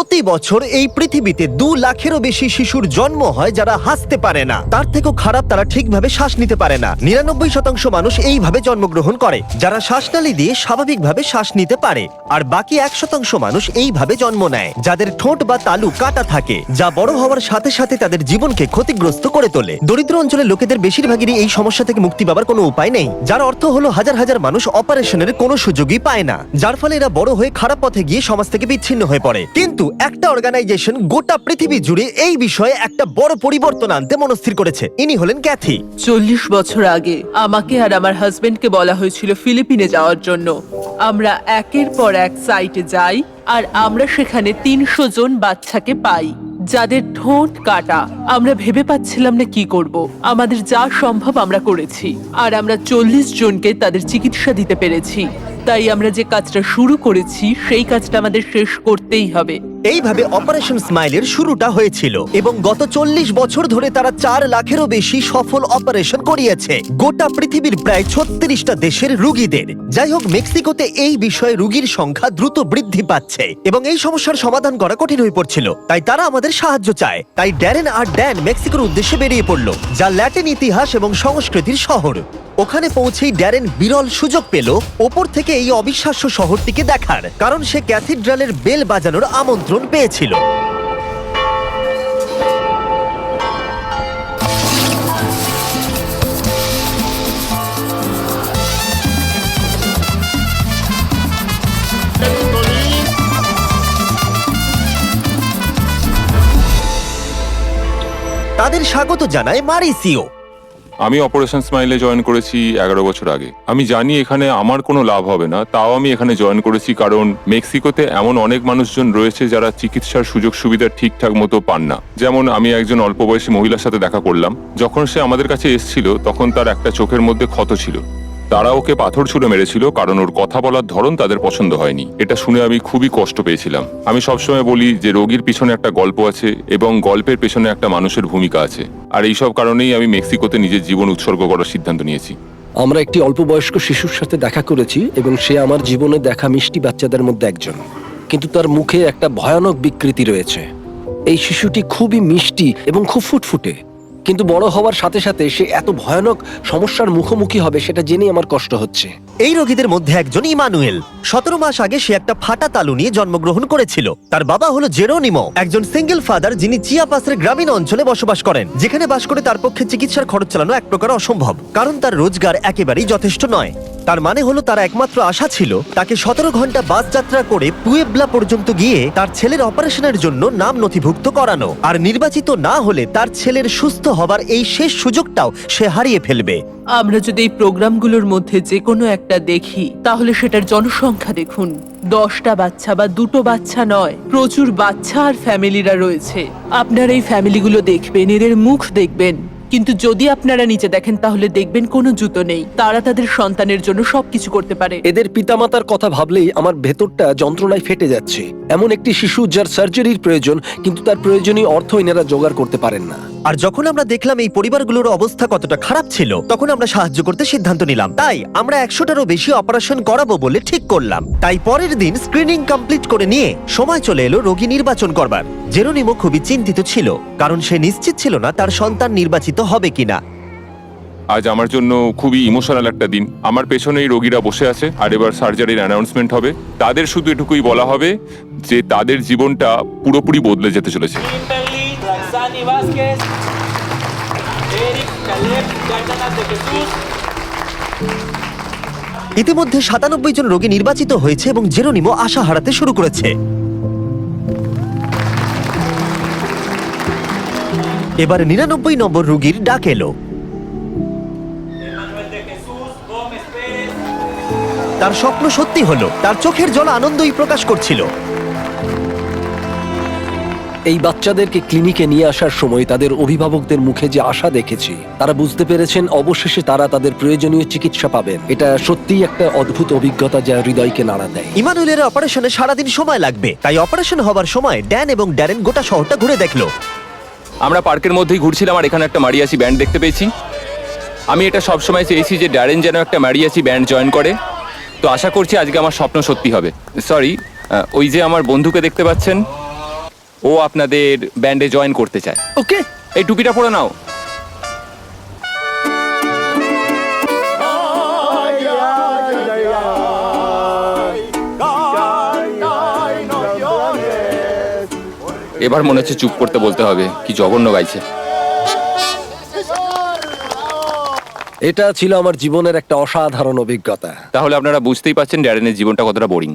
প্রতি বছর এই পৃথিবীতে 2 লাখেরও বেশি শিশুর জন্ম হয় যারা হাসতে পারে না। তার থেকেও খারাপ, তারা ঠিকভাবে শ্বাস নিতে পারে না। 99% মানুষ এইভাবে জন্মগ্রহণ করে, যারা শ্বাসনালী দিয়ে স্বাভাবিকভাবে শ্বাস নিতে পারে। আর বাকি 1% মানুষ এইভাবে জন্ম নেয়, যাদের ঠোঁট বা তালু কাটা থাকে, যা বড় হওয়ার সাথে সাথে তাদের জীবনকে ক্ষতিগ্রস্ত করে তোলে। দরিদ্র অঞ্চলের লোকেদের বেশিরভাগেরই এই সমস্যা থেকে মুক্তি পাবার কোনো উপায় নেই, যার অর্থ হলো হাজার হাজার মানুষ অপারেশনের কোনো সুযোগই পায় না, যার ফলে এরা বড় হয়ে খারাপ পথে গিয়ে সমাজ থেকে বিচ্ছিন্ন হয়ে পড়ে। কিন্তু একটা অর্গানাইজেশন গোটা পৃথিবী জুড়ে এই বিষয়ে একটা বড় পরিবর্তন আনতে মনস্থির করেছে। ইনি হলেন ক্যাথি। 40 বছর আগে আমাকে আর আমার হাজবেন্ডকে বলা হয়েছিল ফিলিপিনে যাওয়ার জন্য। আমরা একের পর এক সাইটে যাই আর আমরা সেখানে 300 জন বাচ্চাকে পাই যাদের ঠোঁট কাটা। আমরা ভেবে পাচ্ছিলাম না কি করব। আমাদের যা সম্ভব আমরা করেছি, আর আমরা 40 জনকে তাদের চিকিৎসা দিতে পেরেছি। তাই আমরা যে কাজটা শুরু করেছি সেই কাজটা আমাদের শেষ করতেই হবে। এইভাবে অপারেশন স্মাইলের শুরুটা হয়েছিল এবং গত 40 বছর ধরে তারা 4 লাখেরও বেশি সফল অপারেশন করিয়েছে গোটা পৃথিবীর প্রায় 36টা দেশের রোগীদের। যাই হোক, মেক্সিকোতে এই বিষয়ে রোগীর সংখ্যা দ্রুত বৃদ্ধি পাচ্ছে এবং এই সমস্যার সমাধান করা কঠিন হয়ে পড়ছিল। তাই তারা আমাদের সাহায্য চায়। তাই ড্যারেন আর ড্যান মেক্সিকোর উদ্দেশ্যে বেরিয়ে পড়লো, যা ল্যাটিন ইতিহাস এবং সংস্কৃতির শহর। ওখানে পৌঁছেই ড্যারেন বিরল সুযোগ পেল ওপর থেকে এই অবিশ্বাস্য শহরটিকে দেখার, কারণ সে ক্যাথিড্রালের বেল বাজানোর আমন্ত্রণ পেয়েছিল। তাদের স্বাগত জানায় মারিসিও। আমি অপারেশন স্মাইলে জয়েন করেছি 11 বছর আগে। আমি জানি এখানে আমার কোনো লাভ হবে না, তাও আমি এখানে জয়েন করেছি কারণ মেক্সিকোতে এমন অনেক মানুষজন রয়েছে যারা চিকিৎসার সুযোগ সুবিধা ঠিকঠাক মতো পান না। যেমন আমি একজন অল্প বয়সী মহিলার সাথে দেখা করলাম। যখন সে আমাদের কাছে এসেছিল তখন তার একটা চোখের মধ্যে ক্ষত ছিল। তারা ওকে পাথর ছুঁড়ে মেরেছিল কারণ ওর কথা বলার ধরন তাদের পছন্দ হয়নি। এটা শুনে আমি খুবই কষ্ট পেয়েছিলাম। আমি সবসময় বলি যে রোগীর পিছনে একটা গল্প আছে এবং গল্পের পেছনে একটা মানুষের ভূমিকা আছে। আর এইসব কারণেই আমি মেক্সিকোতে নিজের জীবন উৎসর্গ করার সিদ্ধান্ত নিয়েছি। আমরা একটি অল্প বয়স্ক শিশুর সাথে দেখা করেছি এবং সে আমার জীবনে দেখা মিষ্টি বাচ্চাদের মধ্যে একজন, কিন্তু তার মুখে একটা ভয়ানক বিকৃতি রয়েছে। এই শিশুটি খুবই মিষ্টি এবং খুব ফুটফুটে, কিন্তু বড় হওয়ার সাথে সাথে সে এত ভয়ানক সমস্যার মুখোমুখি হবে সেটা জেনে আমার কষ্ট হচ্ছে। এই রোগীদের মধ্যে একজন ইমানুয়েল। 17 মাস আগে সে একটা ফাটা তালু নিয়ে জন্মগ্রহণ করেছিল। তার বাবা হলো জেরোনিমো, একজন সিঙ্গেল ফাদার যিনি চিয়াপাসের গ্রামীণ অঞ্চলে বসবাস করেন, যেখানে বাস করে তার পক্ষে চিকিৎসার খরচ চালানো এক প্রকার অসম্ভব, কারণ তার রোজগার একেবারেই যথেষ্ট নয়। তার মানে হলো তার একমাত্র আশা ছিল তাকে 17 ঘন্টা বাস যাত্রা করে পুয়েবলা পর্যন্ত গিয়ে তার ছেলের অপারেশনের জন্য নাম নথিভুক্ত করানো, আর নির্বাচিত না হলে তার ছেলের সুস্থ হবার এই শেষ সুযোগটাও সে হারিয়ে ফেলবে। আমরা যদি এই প্রোগ্রামগুলোর মধ্যে যে কোনো একটা দেখি তাহলে সেটার জনসংখ্যা দেখুন। 10টা বাচ্চা বা 2টো বাচ্চা নয়, প্রচুর বাচ্চা আর ফ্যামিলিরা রয়েছে। আপনারা এই ফ্যামিলিগুলো দেখবেন, এদের মুখ দেখবেন, কিন্তু যদি আপনারা নিচে দেখেন তাহলে দেখবেন কোনো জুতো নেই। তারা তাদের সন্তানের জন্য সবকিছু করতে পারে। এদের পিতামাতার কথা ভাবলেই আমার ভেতরটা যন্ত্রণায় ফেটে যাচ্ছে। এমন একটি শিশু যার সার্জারির প্রয়োজন, কিন্তু তার প্রয়োজনীয় অর্থ এনারা জোগাড় করতে পারেন না। আর যখন আমরা দেখলাম এই পরিবারগুলোর অবস্থা কতটা খারাপ ছিল, তখন আমরা সাহায্য করতে সিদ্ধান্ত নিলাম। তাই আমরা 100টারও বেশি অপারেশন করাবো বলে ঠিক করলাম। তাই পরের দিন স্ক্রিনিং কমপ্লিট করে নিয়ে সময় চলে এলো রোগী নির্বাচন করবার। জেরোনিমো খুবই চিন্তিত ছিল, কারণ সে নিশ্চিত ছিল না তার সন্তান নির্বাচিত হবে কিনা। আজ আমার জন্য খুবই ইমোশনাল একটা দিন। আমার পেছনেই রোগীরা বসে আছে আর এবার সার্জারির অ্যানাউন্সমেন্ট হবে। তাদের শুধু এটুকুই বলা হবে যে তাদের জীবনটা পুরোপুরি বদলে যেতে চলেছে। ইতিমধ্যে 97 জন রোগী নির্বাচিত হয়েছে এবং জেরোনিমো আশা হারাতে শুরু করেছে। এবার 99 নম্বর রোগীর ডাক এলো। তার স্বপ্ন সত্যি হলো, তার চোখের জল আনন্দই প্রকাশ করছিল। এই বাচ্চাদেরকে ক্লিনিকে নিয়ে আসার সময় তাদের অভিভাবকদের মুখে যে আশা দেখেছি, তারা বুঝতে পেরেছেন অবশেষে তারা তাদের প্রয়োজনীয় চিকিৎসা পাবেন। এটা সত্যিই একটা অদ্ভুত অভিজ্ঞতা যা হৃদয়কে নাড়া দেয়। ইমানুয়েলের অপারেশনে সারাদিন সময় লাগবে, তাই অপারেশন হবার সময় ড্যান এবং ড্যারেন গোটা শহরটা ঘুরে দেখলো। আমরা পার্কের মধ্যেই ঘুরছিলাম আর এখানে একটা মারিয়াচি ব্যান্ড দেখতে পেয়েছি। আমি এটা সবসময় চেয়েছি যে ড্যারেন যেন একটা মারিয়াচি ব্যান্ড জয়েন করে। তো আশা করছি আজকে আমার স্বপ্ন সত্যি হবে। সরি, ওই যে আমার বন্ধুকে দেখতে পাচ্ছেন, ও আপনাদের ব্যান্ডে জয়েন করতে চায়। ওকে, এই টুপিটা পরে নাও। এবার মনে হচ্ছে চুপ করতে বলতে হবে, কি জঘন্য গাইছে। এটা ছিল আমার জীবনের একটা অসাধারণ অভিজ্ঞতা। তাহলে আপনারা বুঝতেই পারছেন ড্যারেনের জীবনটা কতটা বোরিং।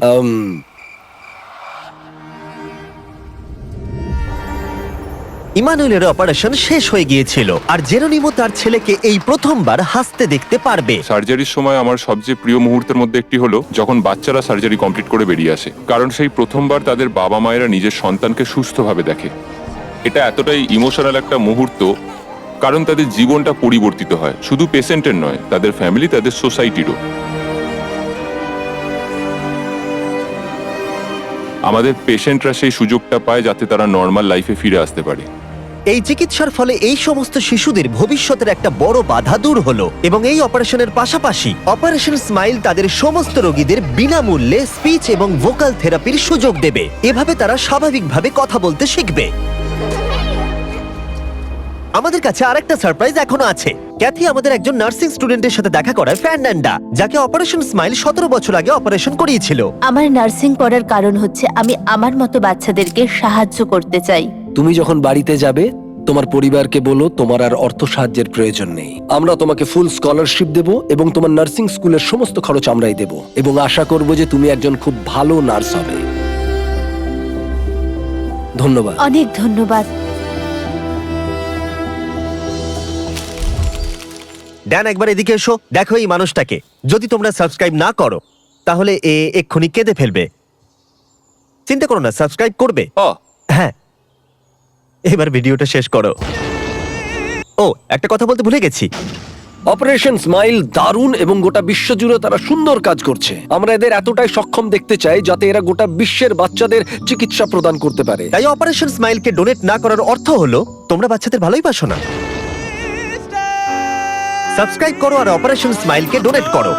ইমানুয়েলের অপারেশন শেষ হয়ে গিয়েছিল আর জেরোনিমো তার ছেলেকে এই প্রথমবার হাসতে দেখতে পারবে। সার্জারির সময় আমার সবচেয়ে প্রিয় মুহূর্তের মধ্যে একটি হলো যখন বাচ্চারা সার্জারি কমপ্লিট করে বেরিয়ে আসে, কারণ সেই প্রথমবার তাদের বাবা মায়েরা নিজের সন্তানকে সুস্থভাবে দেখে। এটা এতটাই ইমোশনাল একটা মুহূর্ত, কারণ তাদের জীবনটা পরিবর্তিত হয়, শুধু পেশেন্টের নয়, তাদের ফ্যামিলি, তাদের সোসাইটিরও। আমাদের পেশেন্টরা সেই সুযোগটা পায় যাতে তারা নর্মাল লাইফে ফিরে আসতে পারে। এই চিকিৎসার ফলে এই সমস্ত শিশুদের ভবিষ্যতের একটা বড় বাধা দূর হলো এবং এই অপারেশনের পাশাপাশি অপারেশন স্মাইল তাদের সমস্ত রোগীদের বিনামূল্যে স্পিচ এবং ভোকাল থেরাপির সুযোগ দেবে। এভাবে তারা স্বাভাবিকভাবে কথা বলতে শিখবে। আমাদের কাছে আরেকটা সারপ্রাইজ এখনো আছে। ক্যাথি আমাদের একজন নার্সিং স্টুডেন্টের সাথে দেখা করায়, ফার্নান্ডা, যাকে অপারেশন স্মাইল 17 বছর আগে অপারেশন করিয়েছিল। আমার নার্সিং পড়ার কারণ হচ্ছে আমি আমার মতো বাচ্চাদেরকে সাহায্য করতে চাই। তুমি যখন বাড়িতে যাবে তোমার পরিবারকে বলো তোমার আর অর্থ সাহায্যের প্রয়োজন নেই। আমরা তোমাকে ফুল স্কলারশিপ দেব এবং তোমার নার্সিং স্কুলের সমস্ত খরচ আমরাই দেব এবং আশা করব যে তুমি একজন খুব ভালো নার্স হবে। ধন্যবাদ। অনেক ধন্যবাদ। ড্যান, একবার এদিকে এসো, দেখো এই মানুষটাকে। যদি তোমরা সাবস্ক্রাইব না করো তাহলে এ এক্ষুনি কেঁদে ফেলবে। চিন্তা করো না, সাবস্ক্রাইব করবে। ও হ্যাঁ, এবার ভিডিওটা শেষ করো। ও, একটা কথা বলতে ভুলে গেছি। অপারেশন স্মাইল দারুণ এবং গোটা বিশ্ব জুড়ে তারা সুন্দর কাজ করছে। আমরা এদের এতটাই সক্ষম দেখতে চাই যাতে এরা গোটা বিশ্বের বাচ্চাদের চিকিৎসা প্রদান করতে পারে। তাই অপারেশন স্মাইলকে ডোনেট না করার অর্থ হলো তোমরা বাচ্চাদের ভালোই বাসো না। সাবস্ক্রাইব করো আর অপারেশন স্মাইলকে ডোনেট করো।